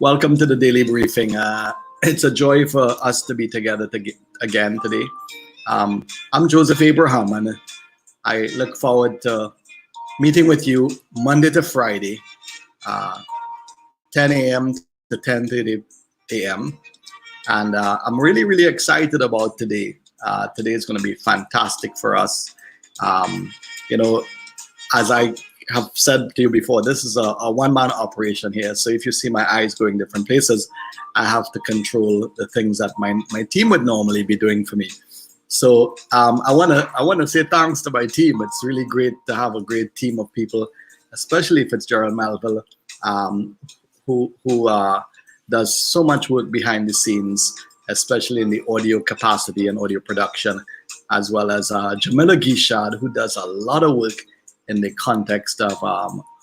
Welcome to the daily briefing. It's a joy for us to be together again today. I'm Joseph Abraham, and I look forward to meeting with you Monday to Friday, uh, 10 a.m. to 10:30 a.m. And I'm really excited about today. Today is going to be fantastic for us. Um, you know, as I have said to you before, this is a one-man operation here. So if you see my eyes going different places, I have to control the things that my team would normally be doing for me. So I wanna say thanks to my team. It's really great to have a great team of people, especially Fitzgerald Melville, um, who does so much work behind the scenes, especially in the audio capacity and audio production, as well as Jamila Gishad, who does a lot of work in the context of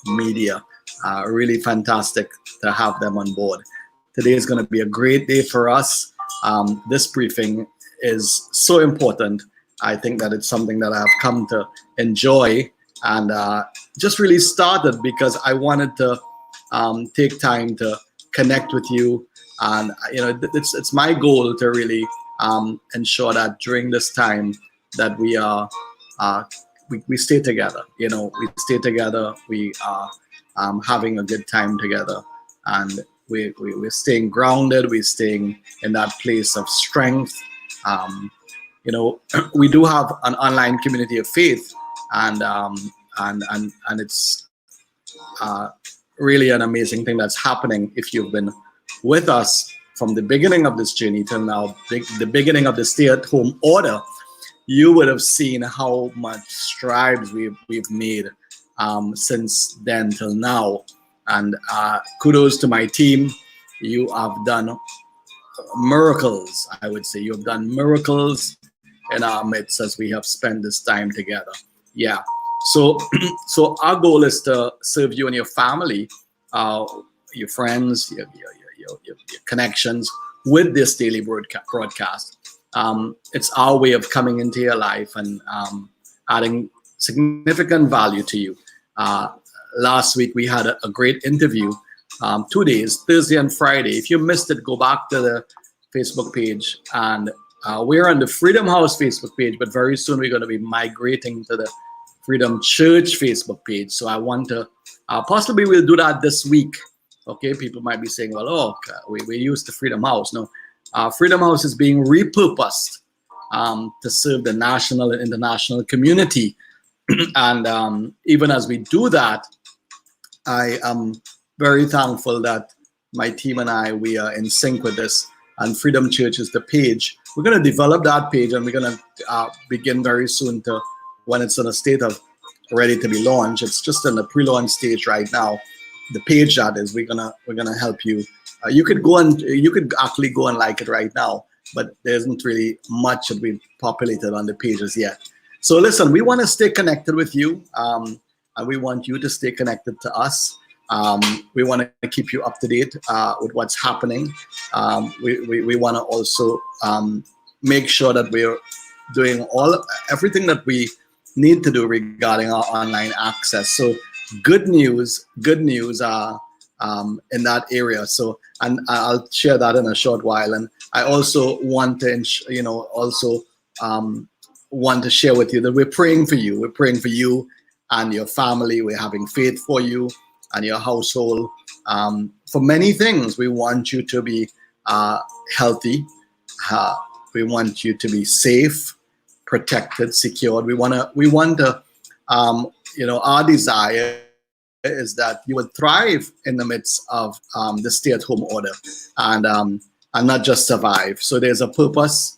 media. Really fantastic to have them on board. Today is going to be a great day for us. This briefing is so important. I think that it's something that I've come to enjoy and just really started because I wanted to take time to connect with you. And it's my goal to really ensure that during this time that uh, we stay together. We stay together. We are having a good time together, and we're staying grounded. We're staying in that place of strength. Um, we do have an online community of faith, and it's uh, really an amazing thing that's happening. If you've been with us from the beginning of this journey till now, the beginning of the stay-at-home order, you would have seen how much strides we've made since then till now. And kudos to my team. You have done miracles. I would say you have done miracles in our midst as we have spent this time together. Yeah. So, so our goal is to serve you and your family, your friends, your connections with this daily broadcast. It's our way of coming into your life and adding significant value to you. Uh, Last week we had a great interview, 2 days, Thursday and Friday. If you missed it, go back to the Facebook page, and we're on the Freedom House Facebook page, but very soon we're going to be migrating to the Freedom Church Facebook page. So I want to possibly we'll do that this week. Okay, people might be saying, well, oh, we used the Freedom House. No, Freedom House is being repurposed to serve the national and international community. And even as we do that, I am very thankful that my team and we are in sync with this. And Freedom Church is the page. We're going to develop that page, and we're going to begin very soon to when it's in a state of ready to be launched. It's just in the pre-launch stage right now. The page that is, we're gonna help you. You could actually go and like it right now, but there isn't really much that we've populated on the pages yet. So listen, we want to stay connected with you, and we want you to stay connected to us. We want to keep you up to date with what's happening. We want to also make sure that we're doing everything that we need to do regarding our online access. So good news in that area. So, and I'll share that in a short while. And I also want to want to share with you that we're praying for you. We're praying for you and your family. We're having faith for you and your household for many things. We want you to be healthy. We want you to be safe, protected, secured. We want to our desire is that you would thrive in the midst of the stay-at-home order and not just survive. So there's a purpose,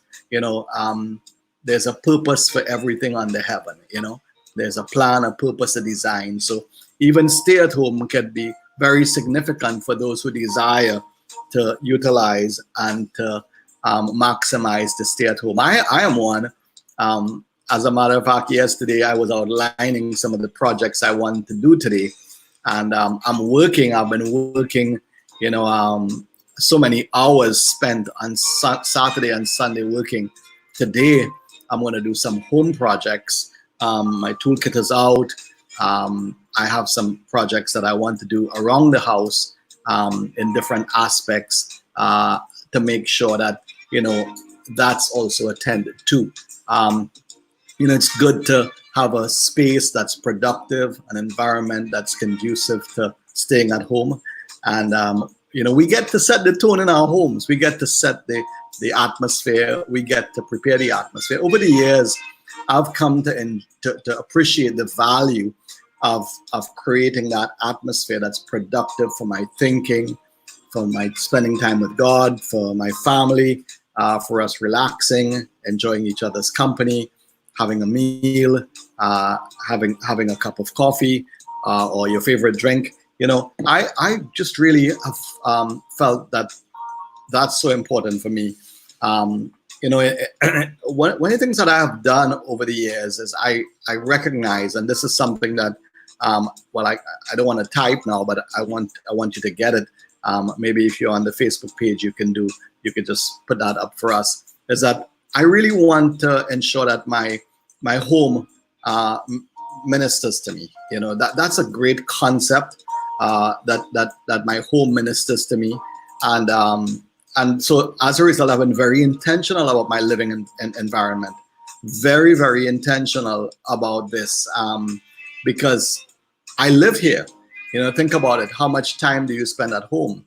there's a purpose for everything under heaven. There's a plan, a purpose, a design. So even stay-at-home can be very significant for those who desire to utilize and to maximize the stay-at-home. I am one. As a matter of fact, yesterday I was outlining some of the projects I want to do today, and I've been working, so many hours spent on Saturday and Sunday working. Today, I'm going to do some home projects. My toolkit is out. I have some projects that I want to do around the house, in different aspects to make sure that, that's also attended to. It's good to have a space that's productive, an environment that's conducive to staying at home. And, we get to set the tone in our homes. We get to set the atmosphere. We get to prepare the atmosphere. Over the years, I've come to appreciate the value of creating that atmosphere that's productive for my thinking, for my spending time with God, for my family, for us relaxing, enjoying each other's company, having a meal, having a cup of coffee, or your favorite drink. I just really have felt that that's so important for me. One of the things that I have done over the years is I recognize, and this is something that, I don't want to type now, but I want you to get it. Maybe if you're on the Facebook page, you could just put that up for us. Is that I really want to ensure that my home ministers to me. That's a great concept. That my home ministers to me, and so as a result, I've been very intentional about my living environment. Very, very intentional about this, because I live here. Think about it. How much time do you spend at home?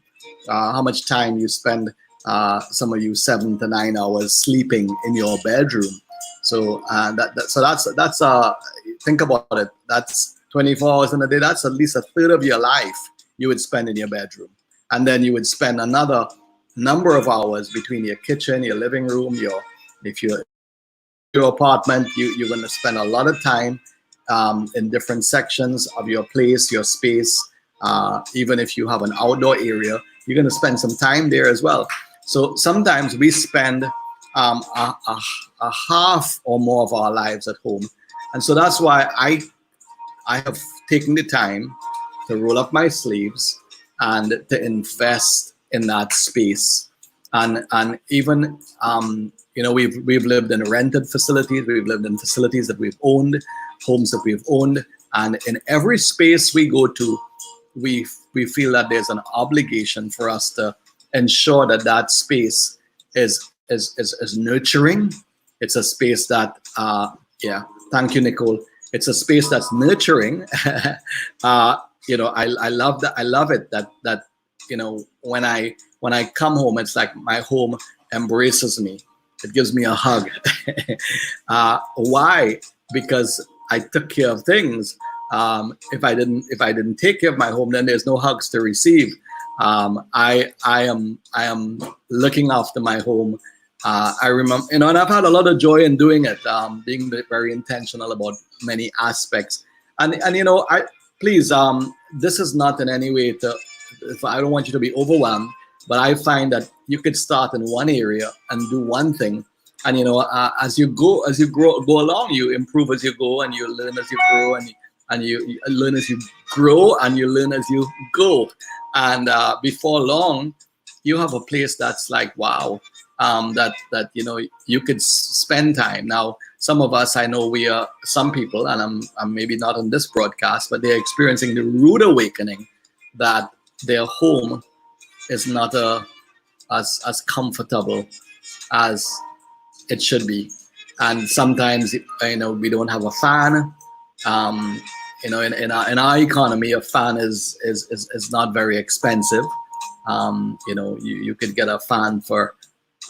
How much time you spend? Some of you 7 to 9 hours sleeping in your bedroom. So that's think about it. That's 24 hours in a day. That's at least a third of your life you would spend in your bedroom, and then you would spend another number of hours between your kitchen, your living room, your apartment. You're going to spend a lot of time in different sections of your place, your space. Even if you have an outdoor area, you're going to spend some time there as well. So sometimes we spend a half or more of our lives at home, and so that's why I have taken the time to roll up my sleeves and to invest in that space. And even we've lived in rented facilities, we've lived in facilities that we've owned, homes that we've owned, and in every space we go to, we feel that there's an obligation for us to ensure that space is nurturing. It's a space that thank you, Nicole. It's a space that's nurturing. I love that. I love it that when I come home, it's like my home embraces me. It gives me a hug. Why? Because I took care of things. If I didn't take care of my home, then there's no hugs to receive. I am looking after my home. I remember, and I've had a lot of joy in doing it, being very intentional about many aspects. And please, this is not in any way I don't want you to be overwhelmed, but I find that you could start in one area and do one thing. And, as you go along, you improve as you go, and you learn as you grow, and you learn as you grow, and you learn as you go. And before long, you have a place that's like, wow, that you could spend time. Now, some of us, I know some people, and I'm maybe not on this broadcast, but they're experiencing the rude awakening that their home is not as comfortable as it should be. And sometimes, we don't have a fan. In our economy, a fan is not very expensive. You could get a fan for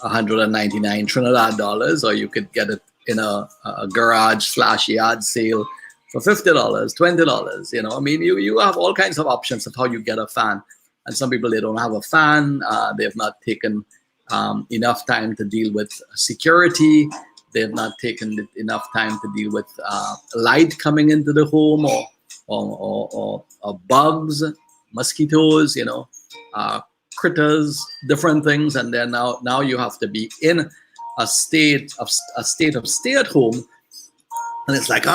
$199 Trinidad dollars, or you could get it in a garage / yard sale for $50, $20. You have all kinds of options of how you get a fan. And some people, they don't have a fan. They have not taken enough time to deal with security. They have not taken enough time to deal with light coming into the home, or bugs, mosquitoes, critters, different things. And then now you have to be in a state of stay at home, and it's like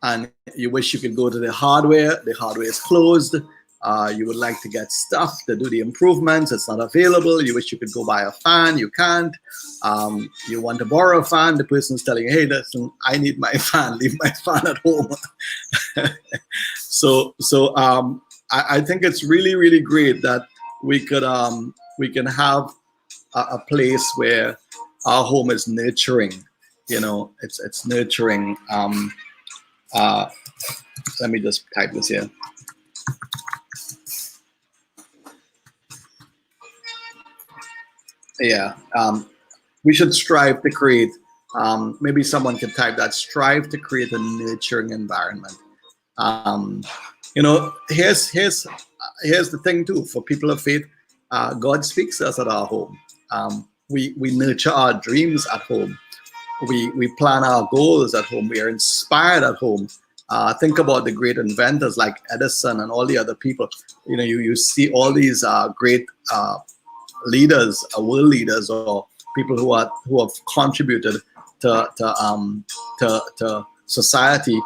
and you wish you could go to the hardware. The hardware is closed. You would like to get stuff to do the improvements. It's not available. You wish you could go buy a fan. You can't. You want to borrow a fan. The person's telling you, hey, listen, I need my fan. Leave my fan at home. So I think it's really, really great that we can have a place where our home is nurturing. You know, it's nurturing. Let me just type this here. Yeah, we should strive to create. Maybe someone can type that. Strive to create a nurturing environment. Um, you know, here's the thing too. For people of faith, God speaks to us at our home. We nurture our dreams at home. We plan our goals at home. We are inspired at home. Think about the great inventors like Edison and all the other people. You know, you see all these great leaders, world leaders, or people who have contributed to society,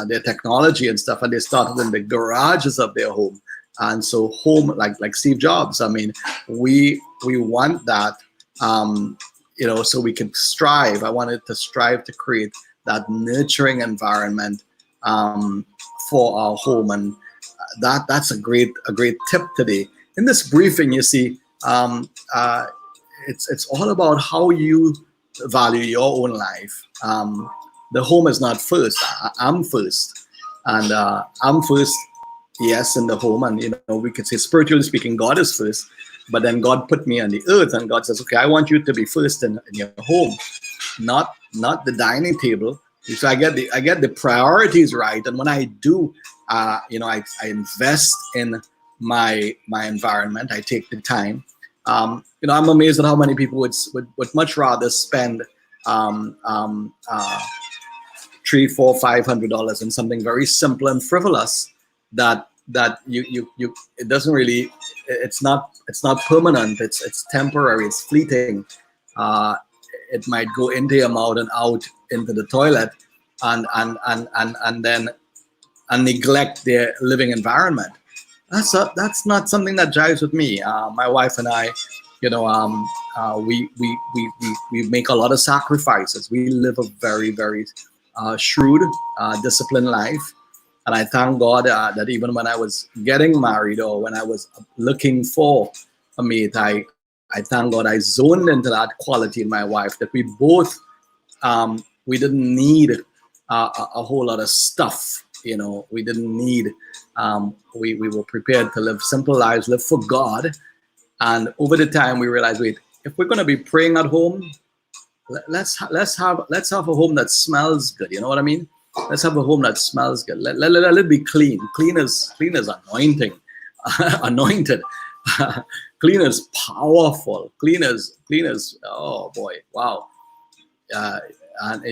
their technology and stuff, and they started in the garages of their home. And so home, like Steve Jobs. I mean, we want that, you know, so we can strive. I wanted to strive to create that nurturing environment for our home, and that's a great tip today. In this briefing, you see, it's all about how you value your own life. The home is not first. I'm first, and I'm first. Yes, in the home, and you know, we could say spiritually speaking, God is first. But then God put me on the earth, and God says, "Okay, I want you to be first in your home, not the dining table." So I get the priorities right, and when I do, you know, I invest in my environment. I take the time. You know, I'm amazed at how many people would much rather spend $300, $400, $500 on something very simple and frivolous that you it doesn't really, it's not permanent. It's temporary. It's fleeting. It might go into your mouth and out into the toilet, and then neglect their living environment. That's not something that jives with me. My wife and I, you know, we make a lot of sacrifices. We live a very, very shrewd, disciplined life, and I thank God that even when I was getting married or when I was looking for a mate, I thank God I zoned into that quality in my wife, that we both we didn't need a whole lot of stuff. You know, we didn't need. We were prepared to live simple lives, live for God, and over the time we realized, wait, if we're going to be praying at home, let's have a home that smells good. You know what I mean? Let's have a home that smells good. Let it be clean. Clean is anointing, anointed. Clean is powerful. Clean is oh boy, wow. And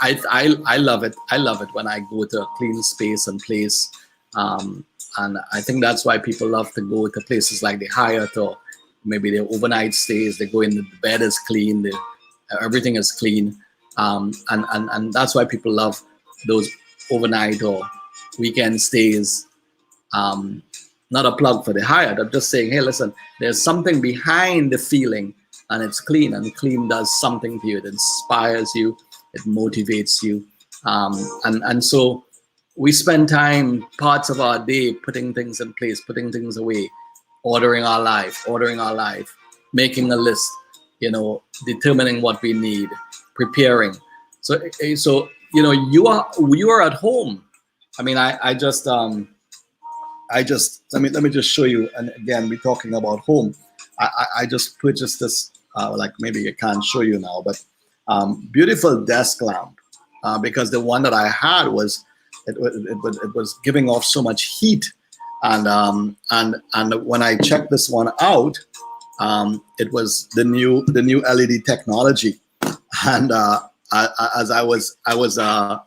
I love it. I love it when I go to a clean space and place. And I think that's why people love to go to places like the Hyatt, or maybe their overnight stays. They go in, the bed is clean, everything is clean. And that's why people love those overnight or weekend stays. Not a plug for the Hyatt. I'm just saying, hey, listen, there's something behind the feeling, and it's clean, and clean does something to you. It inspires you, it motivates you. And so we spend time, parts of our day, putting things in place, putting things away, ordering our life, making a list, you know, determining what we need, preparing. So you know, you are at home. I mean, I just let me just show you. And again, we're talking about home. I just purchased this. Like maybe I can't show you now, but beautiful desk lamp, because the one that I had was it was giving off so much heat, and when I checked this one out, it was the new LED technology, and as I was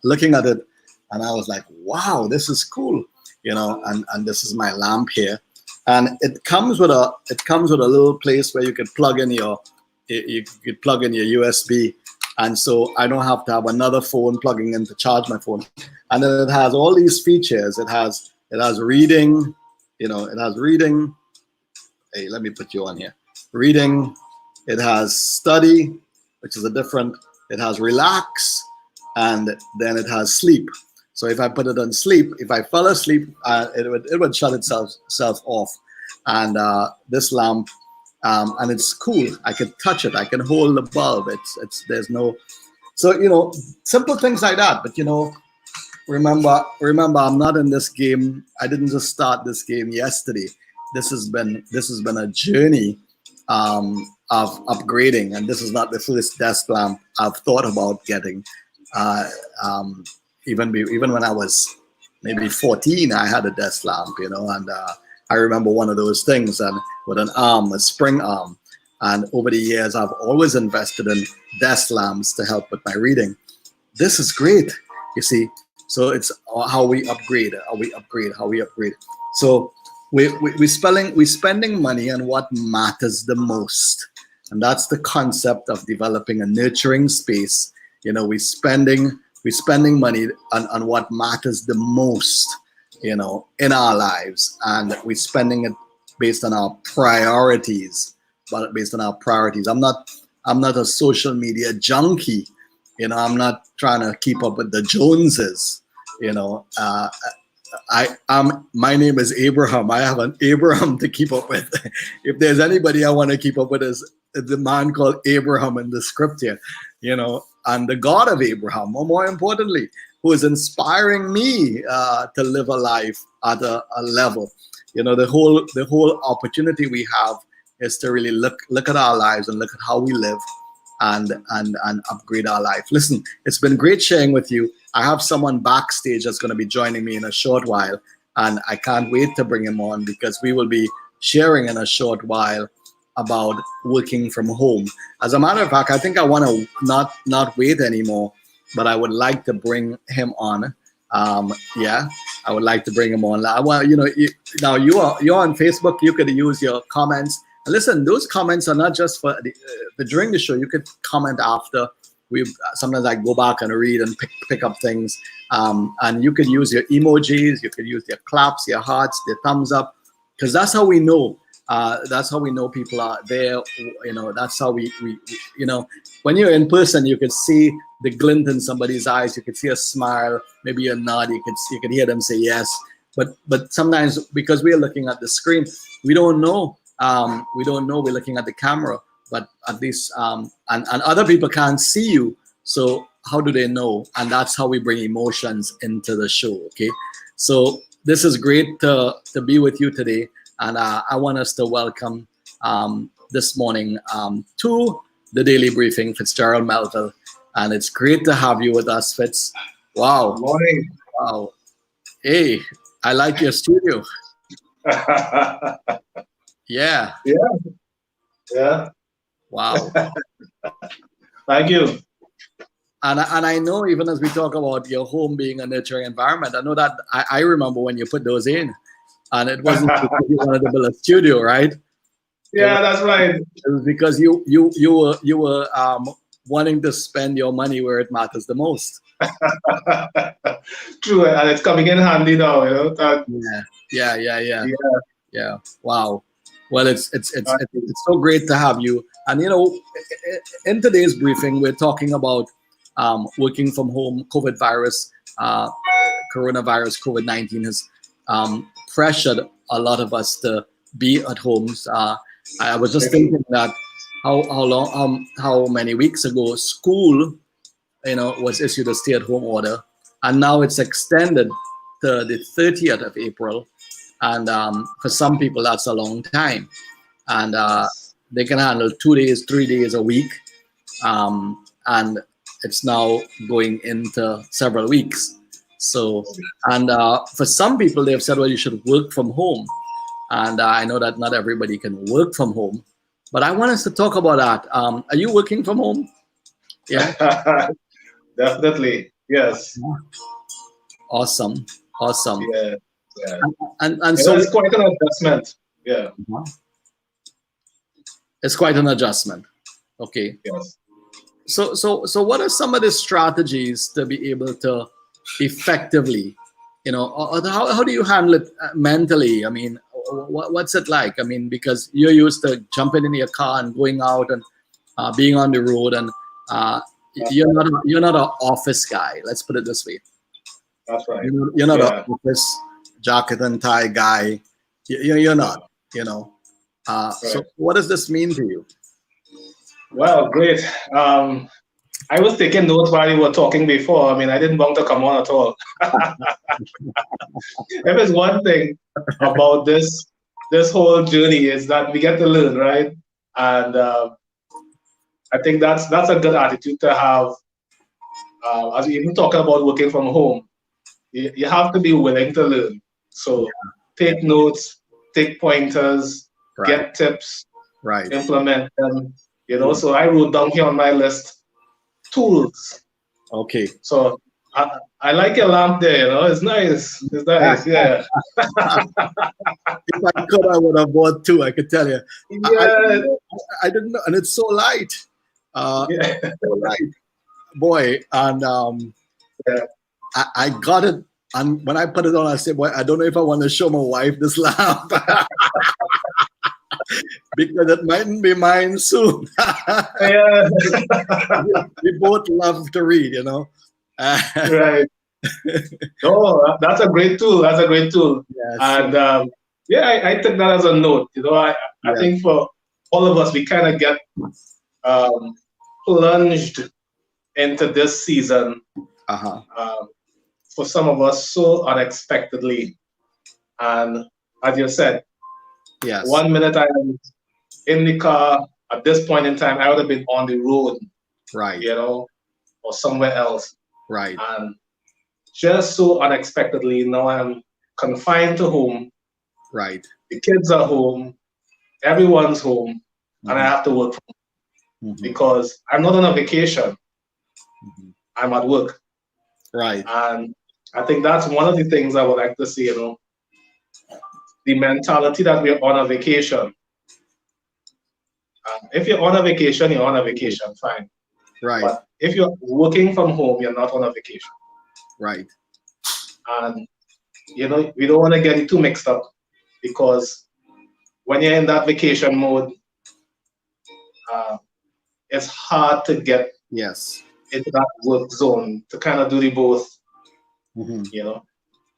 looking at it, and I was like, wow, this is cool, you know, and this is my lamp here, and it comes with a little place where you could plug in your USB, and so I don't have to have another phone plugging in to charge my phone. And then it has all these features. It has reading, you know, it has reading. Hey, let me put you on here. Reading. It has study, which is a different. It has relax, and then it has sleep. So if I put it on sleep, if I fell asleep, it would shut itself off. And this lamp, and it's cool. I can touch it. I can hold the bulb. It's there's no, so simple things like that. But remember, I'm not in this game. I didn't just start this game yesterday. This has been a journey of upgrading, and this is not the first desk lamp I've thought about getting. Even when I was maybe 14, I had a desk lamp, and I remember one of those things, and with an arm, a spring arm. And over the years, I've always invested in desk lamps to help with my reading. This is great, you see. So it's how we upgrade, how we upgrade. So we're spending money on what matters the most, and that's the concept of developing a nurturing space. We're spending money on what matters the most, in our lives, and we're spending it based on our priorities. But based on our priorities, I'm not a social media junkie. I'm not trying to keep up with the Joneses. My name is Abraham. I have an Abraham to keep up with. If there's anybody I want to keep up with, is the man called Abraham in the scripture, and the God of Abraham, or more importantly, who is inspiring me to live a life at a level. The whole opportunity we have is to really look at our lives and look at how we live and upgrade our life. Listen, it's been great sharing with you. I have someone backstage that's going to be joining me in a short while, and I can't wait to bring him on, because we will be sharing in a short while about working from home. As a matter of fact, I think I want to not wait anymore, but I would like to bring him on. I would like to bring him on. Well, now you're on Facebook. You could use your comments. And listen, those comments are not just for during the show. You could comment after. Sometimes I go back and read and pick up things. And you could use your emojis. You could use your claps, your hearts, your thumbs up, because that's how we know. That's how we know people are there. That's how we when you're in person, you could see the glint in somebody's eyes. You could see a smile, maybe a nod. You could hear them say yes. But sometimes, because we are looking at the screen, we don't know. We're looking at the camera, but at least and other people can't see you. So how do they know? And that's how we bring emotions into the show. Okay, so this is great to be with you today. And I want us to welcome this morning to the Daily Briefing, Fitzgerald Melville. And it's great to have you with us, Fitz. Wow. Good morning. Wow. Hey, I like your studio. Yeah. Yeah. Wow. Thank you. And I know, even as we talk about your home being a nurturing environment, I know that I remember when you put those in. And it wasn't because you wanted to build a studio, right? Yeah, that's right. It was because you were wanting to spend your money where it matters the most. True, and it's coming in handy now. Yeah. Wow. Well, it's so great to have you. And in today's briefing, we're talking about working from home. Coronavirus, COVID-19 has pressured a lot of us to be at homes. I was just thinking that how many weeks ago school, was issued a stay-at-home order, and now it's extended to the 30th of April, and for some people that's a long time, and they can handle 2 days, 3 days a week, and it's now going into several weeks. So, and for some people, they've said, well, you should work from home. And I know that not everybody can work from home, but I want us to talk about that. Are you working from home? Yeah. Definitely. Yes. Awesome. Yeah. And so it's quite an adjustment. Yeah. It's quite an adjustment. Okay. Yes. So what are some of the strategies to be able to effectively, how do you handle it mentally? I mean, what's it like? I mean, because you're used to jumping in your car and going out and being on the road, and you're not an office guy. Let's put it this way. That's right. You're not Yeah. an office jacket and tie guy. You're not. You know. So Right. what does this mean to you? Well, great. I was taking notes while you were talking before. I mean, I didn't want to come on at all. If it's one thing about this whole journey is that we get to learn, right? And I think that's a good attitude to have. As we even talking about working from home, you have to be willing to learn. So take notes, take pointers, Right. get tips, Right. implement them. So I wrote down here on my list tools. Okay. So I like your lamp there. It's nice. It's nice. Yeah. If I could, I would have bought two. I could tell you. Yeah. I didn't know, and it's so light. Yeah. So light, boy. And Yeah. I got it. And when I put it on, I said, "Boy, I don't know if I want to show my wife this lamp because it mightn't be mine soon." Yeah. We both love to read, Right. Oh, that's a great tool. That's a great tool. Yes. And I took that as a note. I think for all of us, we kind of get plunged into this season. For some of us, so unexpectedly. And as you said, yes. 1 minute I am in the car. At this point in time, I would have been on the road, Right. or somewhere else. Right. And just so unexpectedly, now I'm confined to home. Right. The kids are home. Everyone's home. And I have to work from home because I'm not on a vacation. I'm at work. Right. And I think that's one of the things I would like to see, the mentality that we're on a vacation. If you're on a vacation, you're on a vacation, fine. Right. But if you're working from home, you're not on a vacation. Right. And, we don't want to get it too mixed up because when you're in that vacation mode, it's hard to get Yes. into that work zone to kind of do the both.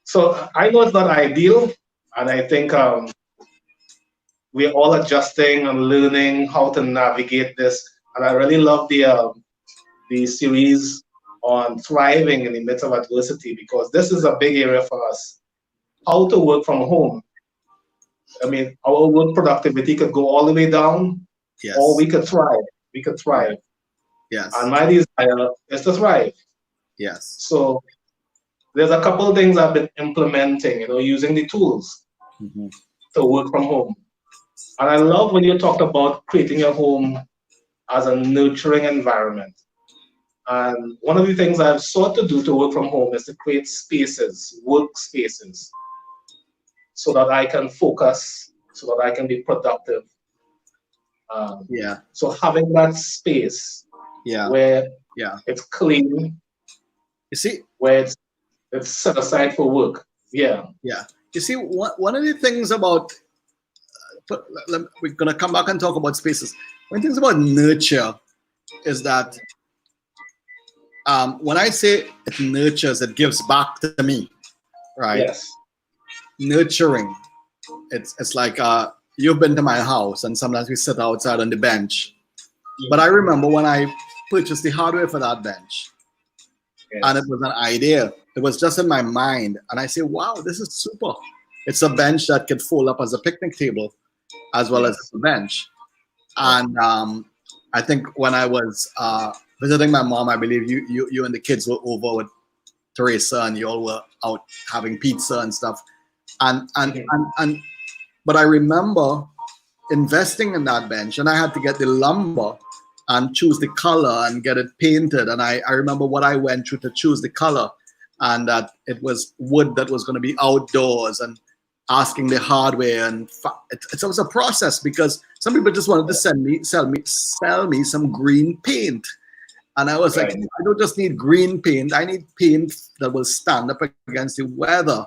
So I know it's not ideal, and I think we're all adjusting and learning how to navigate this. And I really love the series on thriving in the midst of adversity because this is a big area for us. How to work from home. I mean, our work productivity could go all the way down, Yes. or we could thrive. We could thrive. Yes. And my desire is to thrive. Yes. So there's a couple of things I've been implementing, using the tools to work from home. And I love when you talked about creating your home as a nurturing environment. And one of the things I've sought to do to work from home is to create spaces, work spaces, so that I can focus, so that I can be productive. So having that space where it's clean, you see, where it's set aside for work. Yeah. You see, one of the things about we're gonna come back and talk about spaces. One of the things about nurture is that when I say it nurtures, it gives back to me, right? Yes. Nurturing. It's like you've been to my house, and sometimes we sit outside on the bench. But I remember when I purchased the hardware for that bench, and it was an idea. It was just in my mind, and I say, "Wow, this is super! It's a bench that could fold up as a picnic table, as well as a bench." And I think when I was visiting my mom, I believe you and the kids were over with Teresa, and you all were out having pizza and stuff. And but I remember investing in that bench, and I had to get the lumber and choose the color and get it painted. And I remember what I went through to choose the color, and that it was wood that was going to be outdoors, and asking the hardware, and it was a process because some people just wanted to sell me some green paint. And I was like, I don't just need green paint. I need paint that will stand up against the weather.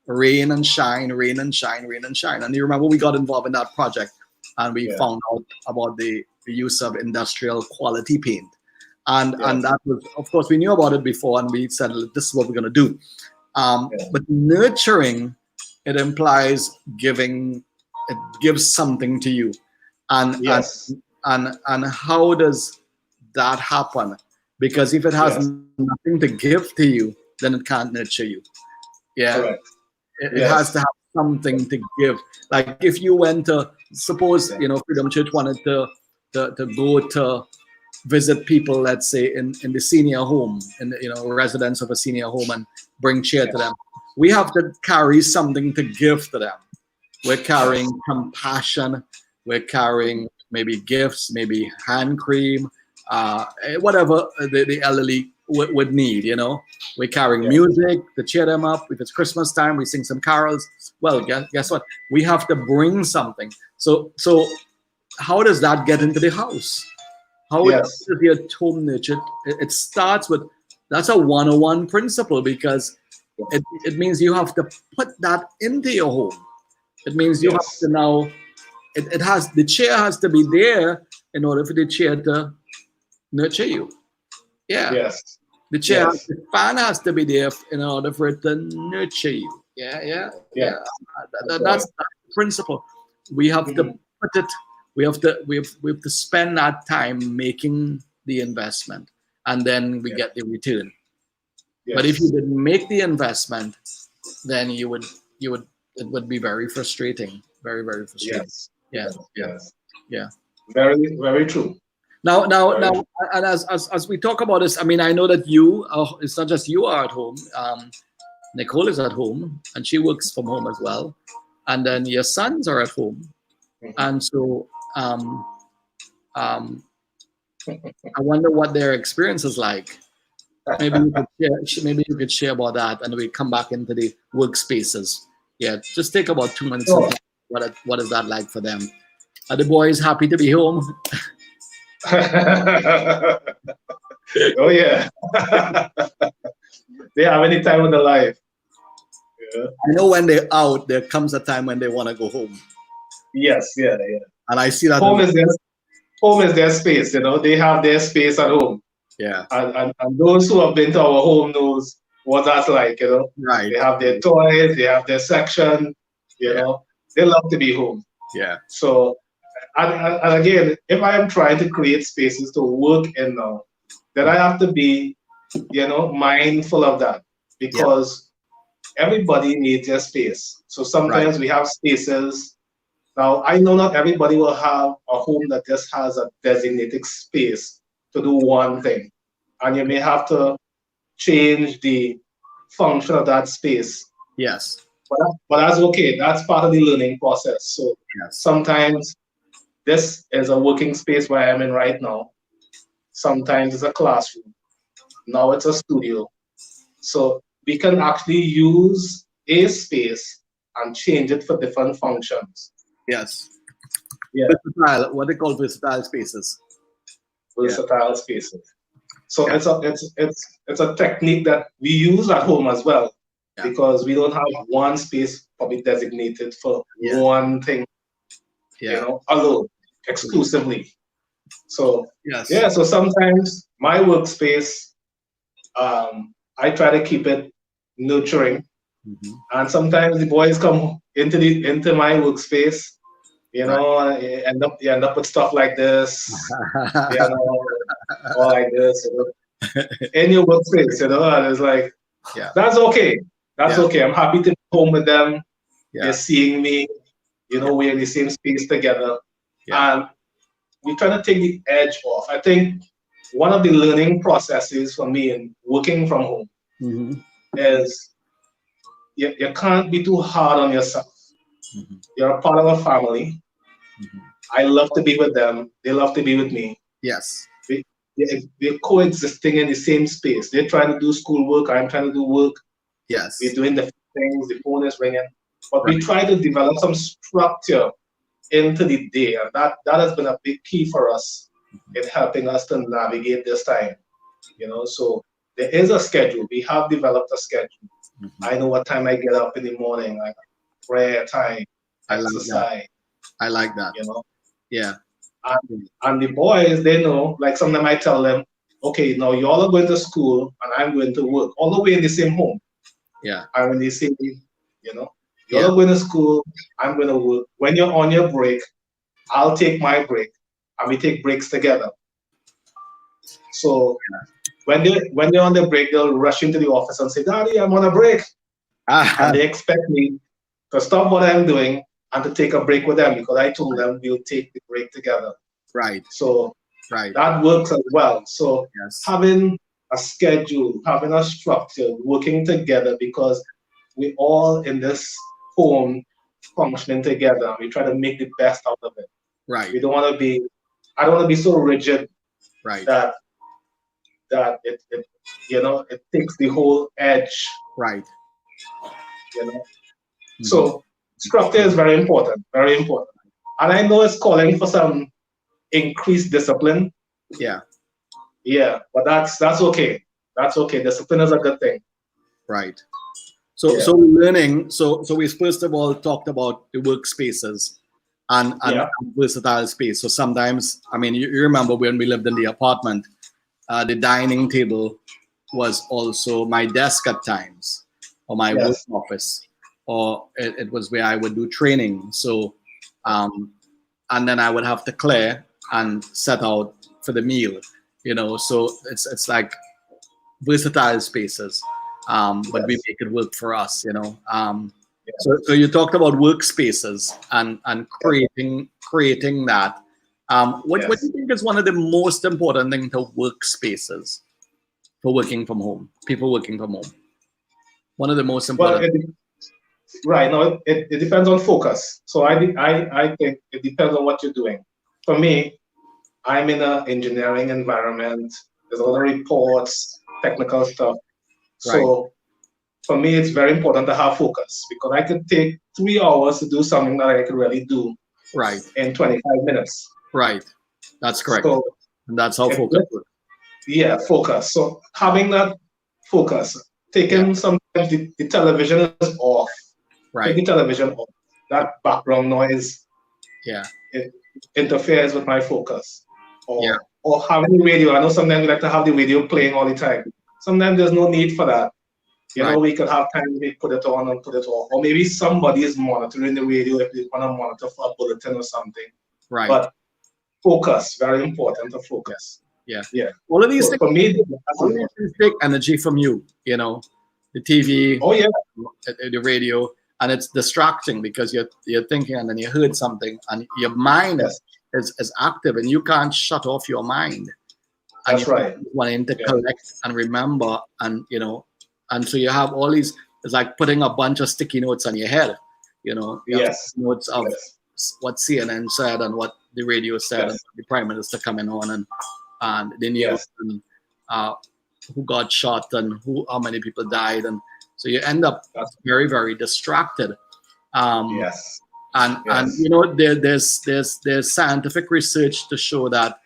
Rain and shine, rain and shine, rain and shine. And you remember we got involved in that project, and we found out about the use of industrial quality paint. And that was, of course, we knew about it before, and we said, this is what we're going to do. But nurturing, it implies giving. It gives something to you, and Yes. and how does that happen? Because if it has Yes. nothing to give to you, then it can't nurture you. Yeah, Correct. it has Yes. to have something to give. Like if you went to, suppose, Yeah. Freedom Church wanted to go to visit people, let's say in the senior home, in the, residents of a senior home, and bring cheer to Yeah. them. We have to carry something to give to them. We're carrying compassion. We're carrying maybe gifts, maybe hand cream, whatever the elderly would need. We're carrying Yeah. music to cheer them up. If it's Christmas time, we sing some carols. Well, guess what? We have to bring something. So how does that get into the house? How Yes. does your home nurtured? It starts with, that's a 101 principle, because it means you have to put that into your home. It means you have Yes. to now, the chair has to be there in order for the chair to nurture you. Yeah. Yes. The chair, Yes. the fan has to be there in order for it to nurture you. Yeah. Yes. That's the principle. We have to put it, we have to spend that time making the investment, and then we get the return. Yes. But if you didn't make the investment, then it would be very frustrating. Very, very frustrating. Yes. Yeah. Very, very true. Now, and as we talk about this, I mean, I know that it's not just you are at home. Nicole is at home, and she works from home as well. And then your sons are at home, and so I wonder what their experience is like. Maybe you could share about that, and we come back into the workspaces. Yeah, just take about 2 minutes. Oh. What is that like for them? Are the boys happy to be home? Oh yeah. They have any time in their life. Yeah. I know when they're out, there comes a time when they want to go home. Yes, yeah. And I see that home is their space, they have their space at home. Yeah. And those who have been to our home knows what that's like, Right. They have their toys, they have their section, know. They love to be home. Yeah. So and again, if I am trying to create spaces to work in now, then I have to be, mindful of that, because everybody needs their space. So sometimes we have spaces. Now, I know not everybody will have a home that just has a designated space to do one thing. And you may have to change the function of that space. Yes. But that's okay. That's part of the learning process. So sometimes this is a working space where I'm in right now. Sometimes it's a classroom. Now it's a studio. So we can actually use a space and change it for different functions. Yes. Yeah. Versatile, what they call versatile spaces. Versatile spaces. So it's a technique that we use at home as well, because we don't have one space probably designated for one thing, alone, exclusively. So so sometimes my workspace, I try to keep it nurturing, and sometimes the boys come into my workspace, you end up with stuff like this, or like this, in your workspace, and it's like, that's okay. That's okay. I'm happy to be home with them. They're seeing me, we're in the same space together. And we try to take the edge off. I think one of the learning processes for me in working from home is you can't be too hard on yourself. You're a part of a family. I love to be with them. They love to be with me. Yes. We're coexisting in the same space. They're trying to do schoolwork. I'm trying to do work. Yes. We're doing the things. The phone is ringing. But we try to develop some structure into the day. And that has been a big key for us in helping us to navigate this time. So there is a schedule. We have developed a schedule. I know what time I get up in the morning, like prayer time, exercise. I like that. Yeah. And the boys, they know, like sometimes I tell them, okay, now y'all are going to school and I'm going to work, all the way in the same home. Yeah. And when they say, you know, you're Yeah. not going to school, I'm going to work. When you're on your break, I'll take my break, and we take breaks together. So when they're on their break, they'll rush into the office and say, "Daddy, I'm on a break," and they expect me to stop what I'm doing and to take a break with them because I told them we'll take the break together. Right. So Right. that works as well. So Yes. having a schedule, having a structure, working together, because we all in this home functioning together. We try to make the best out of it. Right. We don't want to be. I don't want to be so rigid Right. that it it takes the whole edge. Right. You know. Mhm. So structure is very important, very important. And I know it's calling for some increased discipline. Yeah. Yeah, but that's okay. That's okay. Discipline is a good thing. Right. So Yeah. so learning. So we first of all talked about the workspaces and Yeah. versatile space. So sometimes, I mean, you remember when we lived in the apartment, the dining table was also my desk at times, or my work Yes. office, or it was where I would do training. So, and then I would have to clear and set out for the meal. So it's like versatile spaces, but we Yes. make it work for us. Yes. So you talked about workspaces and creating that. What do you think is one of the most important things to workspaces for working from home? People working from home. One of the most Well, important. right now it depends on focus. So I think it depends on what you're doing. For me, I'm in an engineering environment. There's a lot of reports, technical stuff. Right. So for me, it's very important to have focus because I could take 3 hours to do something that I could really do Right. in 25 minutes. Right. That's correct. So And that's how it, focus works. yeah, focus. So having that focus, Yeah. taking sometimes the television is off. Take Right. the television off. That background noise, Yeah. it interferes with my focus. Yeah. Or having the radio. I know sometimes we like to have the radio playing all the time. Sometimes there's no need for that. Right. We could have time to put it on and put it off. Or maybe somebody is monitoring the radio if they want to monitor for a bulletin or something. Right. But focus, very important to focus. Yeah. Yeah. All of these So things, for me, all of these things take energy from you. The TV, oh yeah, the radio, and it's distracting because you're thinking and then you heard something and your mind is active and you can't shut off your mind. And that's right. Wanting to collect and remember, and and so you have all these. It's like putting a bunch of sticky notes on your head. You have notes of what CNN said and what the radio said and the prime minister coming on and the news and who got shot and how many people died, and so you end up very, very distracted. And there's scientific research to show that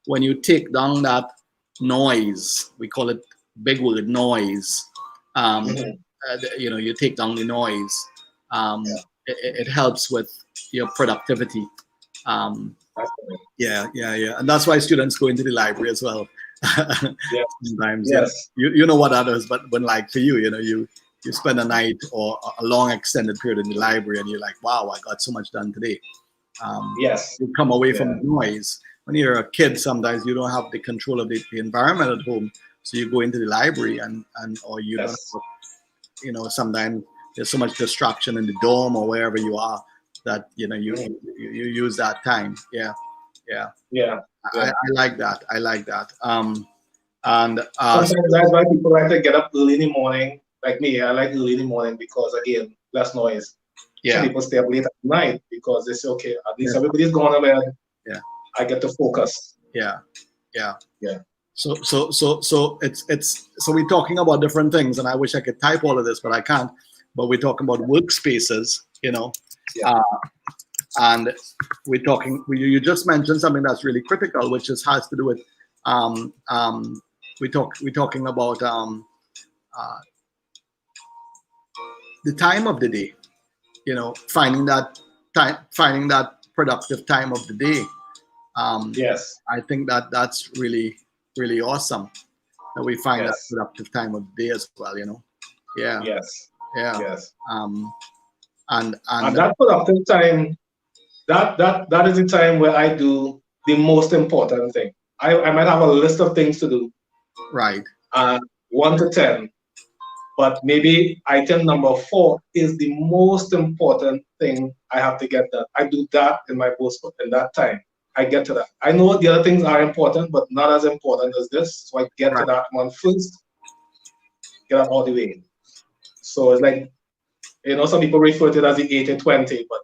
when you take down that noise, we call it big word noise. You take down the noise. It helps with your productivity. And that's why students go into the library as well. Sometimes, you know what others, but when like for you, you spend a night or a long extended period in the library, and you're like, wow, I got so much done today. You come away from the noise. When you're a kid, sometimes you don't have the control of the environment at home, so you go into the library or you don't. Sometimes there's so much distraction in the dorm or wherever you are that you use that time. I like that. And sometimes that's why people like to get up early in the morning. Like me, I like early in the morning because again, less noise. Some people stay up late at night because they say, okay, at least everybody's gone to bed. I get to focus. So we're talking about different things, and I wish I could type all of this, but I can't. But we're talking about workspaces, and we're talking. You just mentioned something that's really critical, which has to do with we're talking about the time of the day. Finding that productive time of the day. I think that's really, really awesome that we find that productive time of the day as well. Yeah. Yes. And And that productive time, that is the time where I do the most important thing. I might have a list of things to do, right. 1 to 10, but maybe item number 4 is the most important thing I have to get done. I do that in my post in that time. I get to that. I know the other things are important, but not as important as this. So I get to that one first, get up all the way. So it's like, some people refer to it as the 80-20, but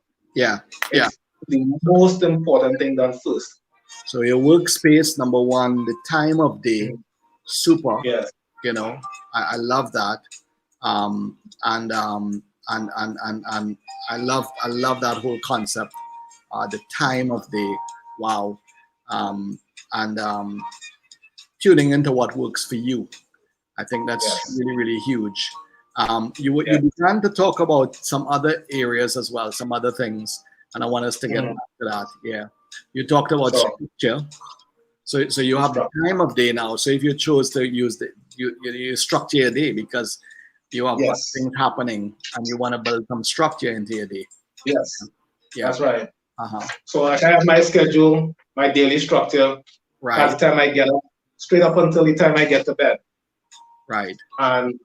it's the most important thing done first. So your workspace, number 1, the time of day, super. Yes. I love that. And I love that whole concept. The time of day, wow. Tuning into what works for you. I think that's really, really huge. You began to talk about some other areas as well, some other things, and I want us to get back to that. Yeah, you talked about structure. So you have the time of day now. So if you chose to use you structure your day because you have things happening and you want to build some structure into your day. Yes, that's right. Uh-huh. So I have my schedule, my daily structure. Right. At the time I get up, straight up until the time I get to bed. Right. And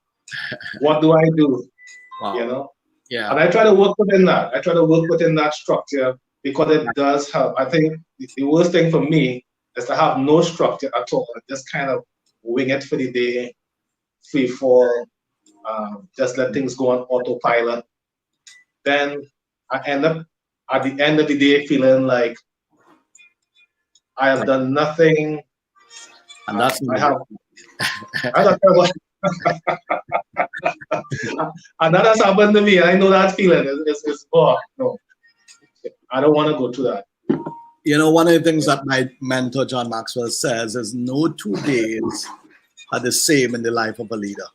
what do I do? Wow. Yeah. And I try to work within that. I try to work within that structure because it does help. I think the worst thing for me is to have no structure at all. Just kind of wing it for the day, free fall, just let things go on autopilot. Then I end up at the end of the day feeling like I have done nothing. And that's I have. And that has happened to me. I know that feeling. It's no, I don't want to go through that. One of the things that my mentor John Maxwell says is no 2 days are the same in the life of a leader.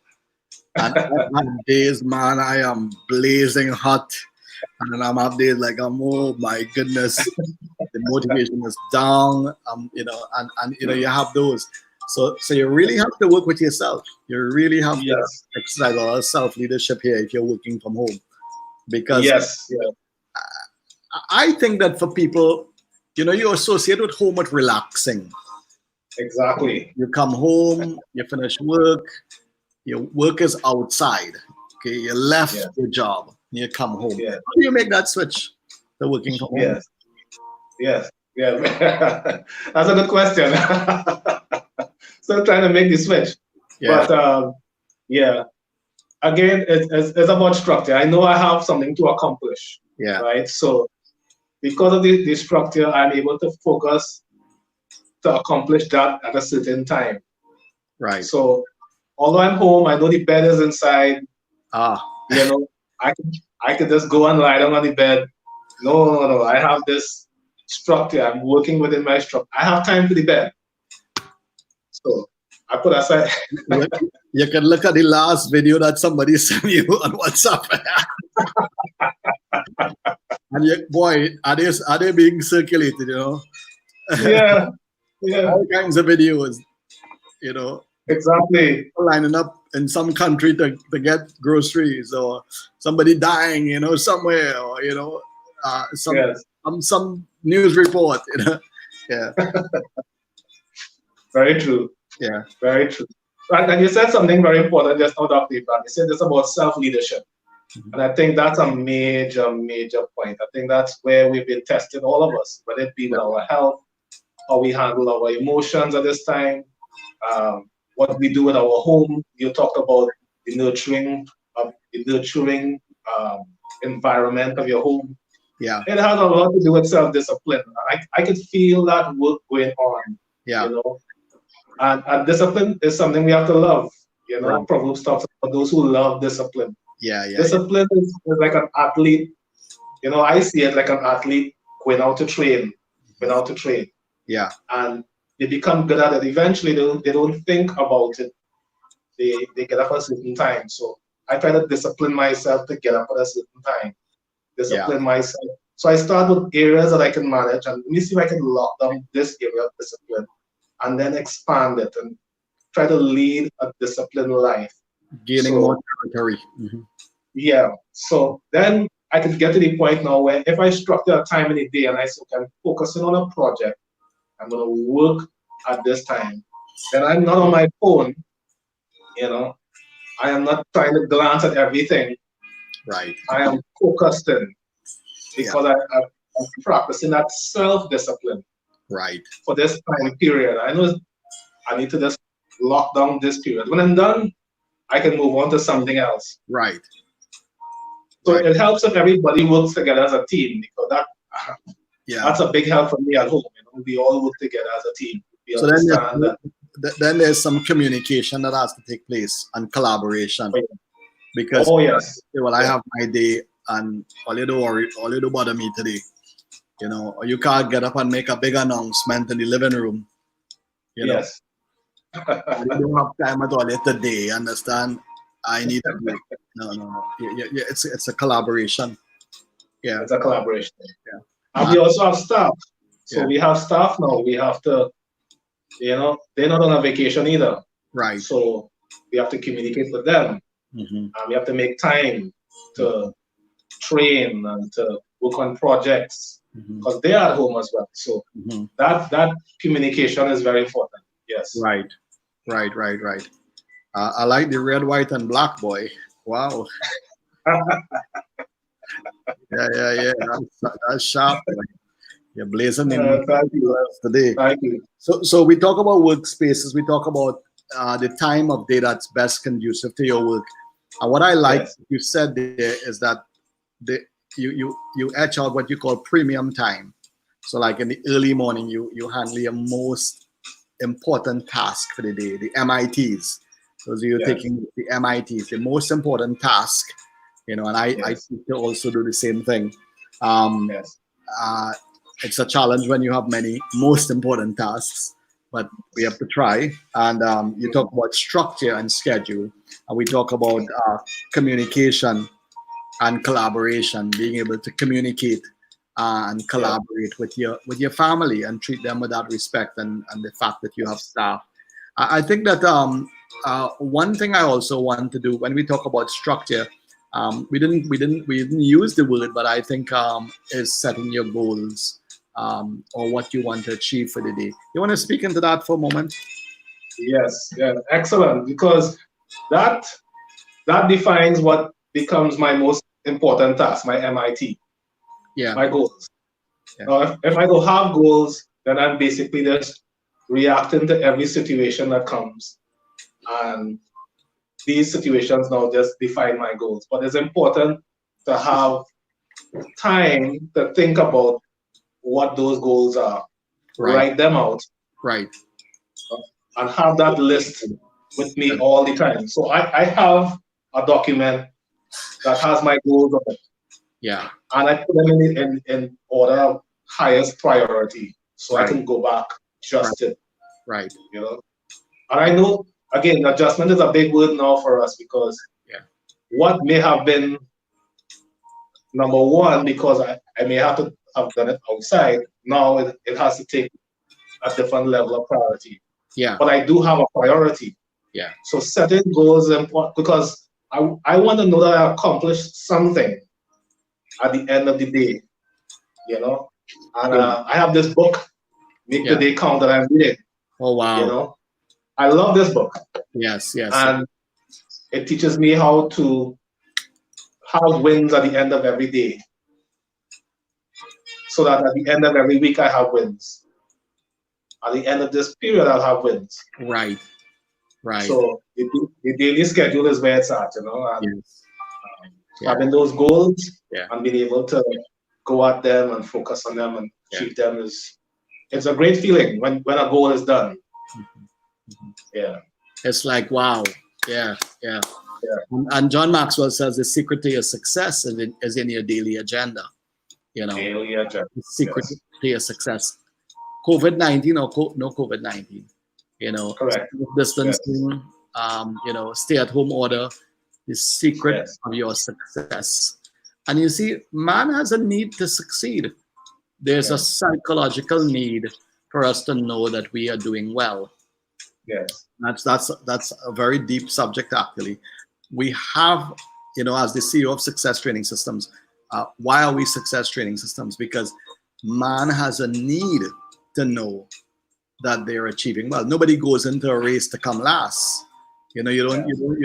And I have days, man, I am blazing hot, and then I'm have days like oh my goodness, the motivation is down. You have those. So you really have to work with yourself. You really have to exercise a lot of self-leadership here if you're working from home. Because I think that for people, you associate with home with relaxing. Exactly. You come home, you finish work, your work is outside. Okay, you left your job, you come home. Yes. How do you make that switch to working from home? Yes. That's a good question. Still trying to make the switch. But again, it's about structure. I know I have something to accomplish. Right. So because of the structure, I'm able to focus to accomplish that at a certain time. Right. So although I'm home, I know the bed is inside. I could just go and lie down on the bed. No. I have this structure. I'm working within my structure. I have time for the bed. So I put aside. You can look at the last video that somebody sent you on WhatsApp. And boy, are they being circulated, Yeah. All kinds of videos, Exactly. Lining up in some country to get groceries, or somebody dying, somewhere, or some news report, Yeah. Very true. Yeah. Very true. And you said something very important just now, Dr. Ibrahim. You said this about self-leadership. Mm-hmm. And I think that's a major, major point. I think that's where we've been tested, all of us, whether it be with our health, how we handle our emotions at this time, what we do with our home. You talked about the nurturing environment of your home. Yeah. It has a lot to do with self-discipline. I could feel that work going on. Yeah. And discipline is something we have to love. Right. Proverbs talks about those who love discipline. Yeah. Discipline is like an athlete. I see it like an athlete going out to train. Yeah. And they become good at it. Eventually, they don't think about it. They get up at a certain time. So I try to discipline myself to get up at a certain time. Discipline myself. So I start with areas that I can manage, and let me see if I can lock down this area of discipline, and then expand it and try to lead a disciplined life. Gaining more territory. Mm-hmm. yeah. So then I can get to the point now where if I structure a time in the day and I say, okay, I'm focusing on a project, I'm going to work at this time, then I'm not on my phone, you know, I am not trying to glance at everything. Right. I am focused in Yeah. because I'm practicing that self-discipline Right. for this time period. I know I need to just lock down this period. When I'm done, I can move on to something else. Right. So Right. it helps if everybody works together as a team because Yeah. that's a big help for me at home. You know, we all work together as a team. We So understand that. then there's some communication that has to take place and collaboration. Because Oh yes. well, I have my day and all you do bother me today. You know, or you can't get up and make a big announcement in the living room. You know, Yes. I don't have time at all today. Understand? I need a break. No. Yeah, it's a collaboration. Yeah. It's a collaboration. Yeah. And we also have staff. So Yeah. we have staff now. We have to, you know, they're not on a vacation either. Right. So we have to communicate with them. Mm-hmm. And we have to make time to train and to work on projects because they are at home as well. So that communication is very important. Yes. Right. I like the red, white, and black boy. Wow. Yeah. That's sharp. You're blazing in Thank you. today. Thank you. So we talk about workspaces. We talk about the time of day that's best conducive to your work. And what I like you said there is that you etch out what you call premium time. So like in the early morning, you handle your most important task for the day, the MITs. So you're taking the MITs, the most important task, you know, and I think to also do the same thing. It's a challenge when you have many most important tasks, but we have to try. And you talk about structure and schedule, and we talk about communication and collaboration, being able to communicate and collaborate with your family and treat them with that respect and the fact that you have staff. I think that one thing I also want to do when we talk about structure, we didn't use the word, but I think is setting your goals or what you want to achieve for the day. You want to speak into that for a moment? Yes, excellent. Because that defines what becomes my most important task, my MIT. My goals. If I don't have goals, then I'm basically just reacting to every situation that comes. And these situations now just define my goals. But it's important to have time to think about what those goals are, write them out, and have that list with me all the time. So I have a document that has my goals on it. Yeah. And I put them in order of highest priority, so I can go back, adjust it. Right. You know, and I know again, adjustment is a big word now for us because what may have been number one because I may have to have done it outside. Now it has to take a different level of priority. Yeah. But I do have a priority. Yeah. So setting goals is important because I want to know that I accomplished something at the end of the day, you know. And I have this book, Make the Day Count, that I'm reading. Oh wow! You know, I love this book. Yes. And it teaches me how to have wins at the end of every day, so that at the end of every week I have wins. At the end of this period, I'll have wins. Right. So the daily schedule is where it's at, you know. And having those goals and being able to go at them and focus on them and achieve them it's a great feeling when a goal is done. It's like wow. And John Maxwell says the secret to your success is in your daily agenda. You know, daily agenda. The secret to your success. COVID-19 or no COVID-19. You know, distancing. You know, stay-at-home order. The secret of your success. And you see, man has a need to succeed. There's a psychological need for us to know that we are doing well. Yes. That's a very deep subject, actually. We have as the CEO of Success Training Systems, why are we Success Training Systems? Because man has a need to know that they're achieving well. Nobody goes into a race to come last. You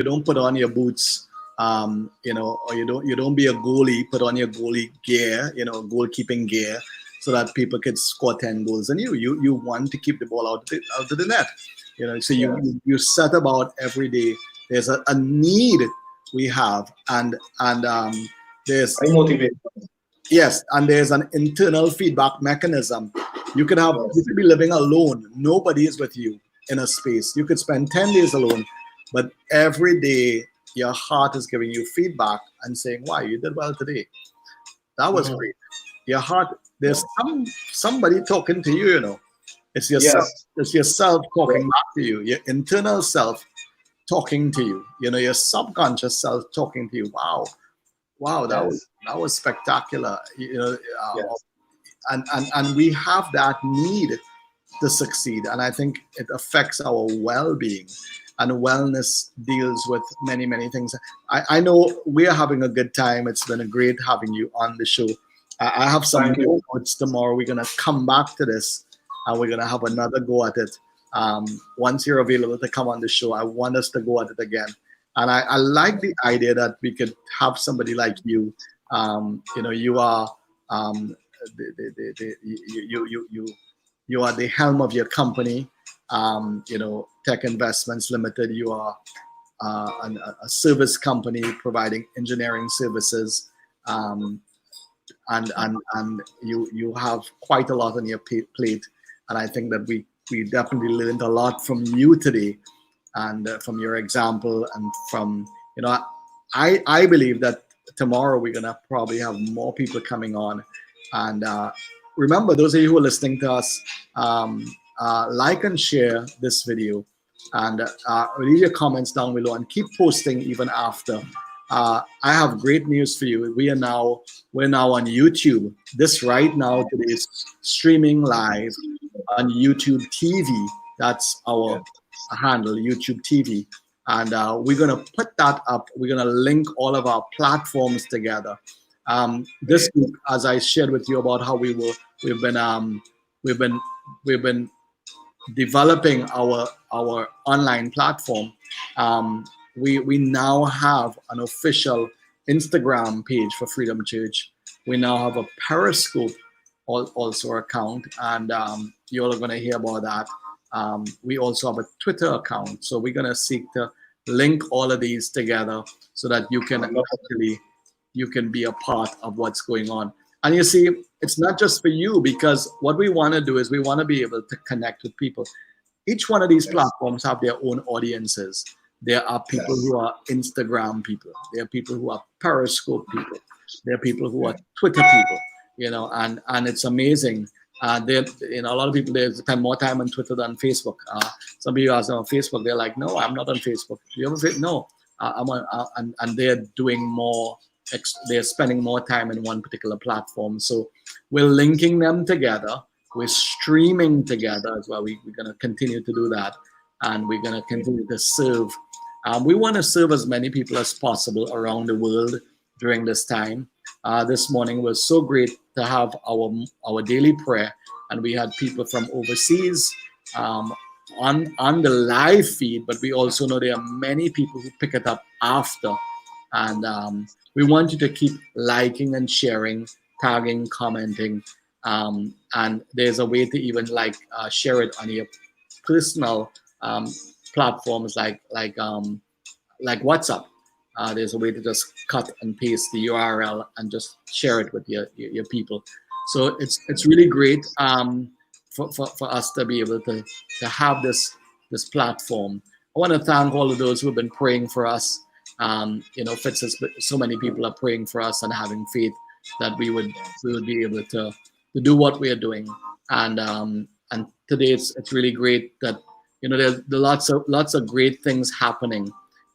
don't put on your boots, or you don't be a goalie, put on your goalie gear, goalkeeping gear, so that people could score 10 goals. And you want to keep the ball out of the net. So you set about every day. There's a need we have, and there's motivation. Yes, and there's an internal feedback mechanism. You could be living alone. Nobody is with you in a space. You could spend 10 days alone, but every day your heart is giving you feedback and saying, "Wow, you did well today. That was great." Your heart, there's somebody talking to you. It's yourself. Yes. It's yourself talking back to you. Your internal self talking to you. Your subconscious self talking to you. Wow, that was spectacular. And we have that need to succeed, and I think it affects our well-being, and wellness deals with many, many things. I know we are having a good time. It's been a great having you on the show. I have some notes tomorrow. We're gonna come back to this, and we're gonna have another go at it. Once you're available to come on the show, I want us to go at it again. And I like the idea that we could have somebody like you. You are you are the helm of your company. Tech Investments Limited. You are a service company providing engineering services, and you have quite a lot on your plate. And I think that we definitely learned a lot from you today, and from your example, and from I believe that tomorrow we're gonna probably have more people coming on. And remember, those of you who are listening to us, like and share this video, and leave your comments down below, and keep posting even after. I have great news for you. We're now on YouTube. This right now today is streaming live on YouTube TV. That's our handle, YouTube TV. And we're gonna put that up. We're gonna link all of our platforms together. This week, as I shared with you about how we've been developing our online platform. We now have an official Instagram page for Freedom Church. We now have a Periscope also account, and you all are going to hear about that. We also have a Twitter account, so we're going to seek to link all of these together so that you can be a part of what's going on. And you see, it's not just for you, because what we want to do is we want to be able to connect with people. Each one of these platforms have their own audiences. There are people who are Instagram people. There are people who are Periscope people. There are people who are Twitter people. And it's amazing. A lot of people, they spend more time on Twitter than Facebook. Some people are on Facebook. They're like, no, I'm not on Facebook. You ever say, no, I'm on, and they're doing more. They're spending more time in one particular platform. So we're linking them together. We're streaming together as well. We're going to continue to do that, and we're going to continue to serve. We want to serve as many people as possible around the world during this time. This morning was so great to have our daily prayer, and we had people from overseas on the live feed, but we also know there are many people who pick it up after. And we want you to keep liking and sharing, tagging, commenting, and there's a way to even share it on your personal platforms like WhatsApp. There's a way to just cut and paste the URL and just share it with your people. So it's really great for us to be able to have this platform. I want to thank all of those who have been praying for us. Fitz, so many people are praying for us and having faith that we would be able to do what we are doing. And today it's really great that there's lots of great things happening.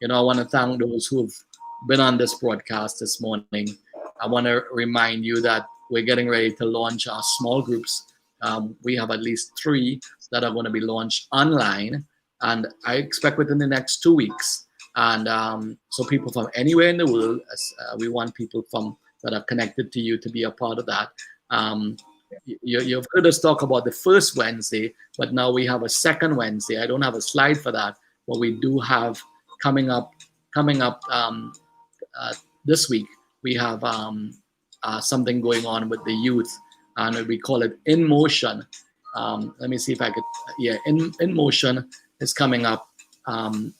I want to thank those who have been on this broadcast this morning. I want to remind you that we're getting ready to launch our small groups. We have at least 3 that are going to be launched online, and I expect within the next 2 weeks And so people from anywhere in the world, we want people from that are connected to you to be a part of that. You've heard us talk about the first Wednesday, but now we have a second Wednesday. I don't have a slide for that, but we do have coming up this week. We have something going on with the youth, and we call it In Motion. Let me see if I could. Yeah, In Motion is coming up, and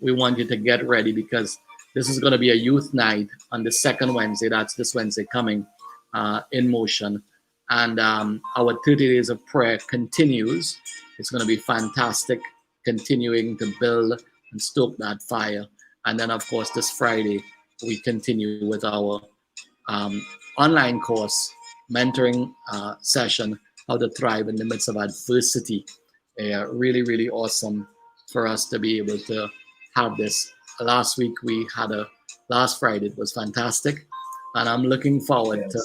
we want you to get ready because this is going to be a youth night on the second Wednesday. That's this Wednesday coming. In Motion, and our 30 days of prayer continues. It's going to be fantastic, continuing to build and stoke that fire. And then, of course, this Friday we continue with our online course, mentoring session, how to thrive in the midst of adversity. Really, really awesome for us to be able to have this. Last Friday it was fantastic, and I'm looking forward to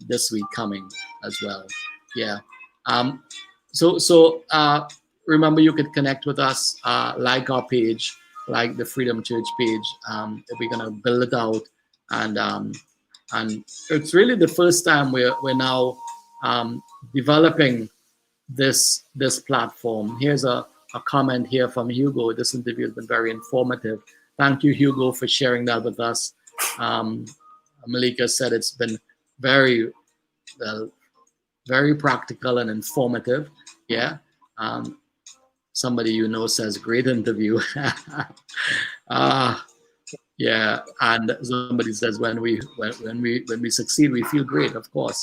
this week coming as well. Yeah. So remember, you could connect with us, like our page, like the Freedom Church page. We're gonna build it out, and it's really the first time we're now developing this platform. Here's a comment here from Hugo. This interview has been very informative. Thank you, Hugo, for sharing that with us. Malika said it's been very practical and informative. Yeah. Somebody says great interview. Yeah. And somebody says when we succeed, we feel great. Of course,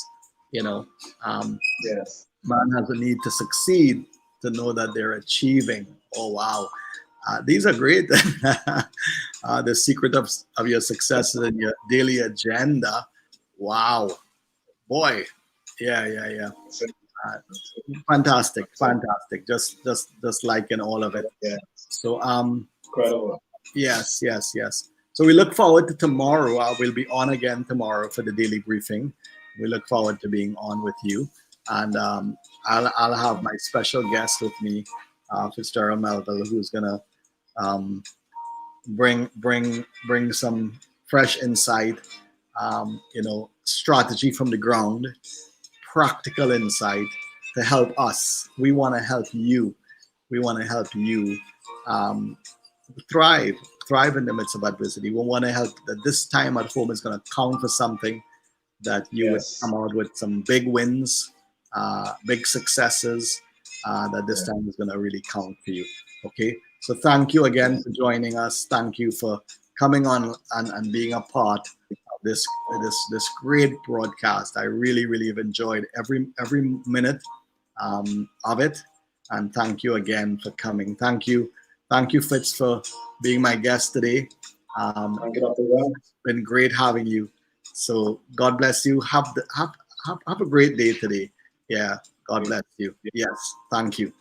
Yes. Man has a need to succeed to know that they're achieving. Oh wow. These are great. The secret of your success is in your daily agenda. Wow, boy, yeah. Fantastic. Just liking all of it. Yeah. So Incredible. Yes. So we look forward to tomorrow. We'll be on again tomorrow for the daily briefing. We look forward to being on with you, and I'll have my special guest with me, Fitzgerald Melville, who's gonna bring some fresh insight, strategy from the ground, practical insight to help us. We want to help you. We want to help you thrive in the midst of adversity. We want to help that this time at home is going to count for something, that you would come out with some big wins, big successes, that this time is going to really count for you. Okay. So thank you again for joining us. Thank you for coming on and being a part of this great broadcast. I really have enjoyed every minute of it. And thank you again for coming. Thank you, Fitz, for being my guest today. It's been great having you. So God bless you. Have a great day today. Yeah. God bless you. Yes. Thank you.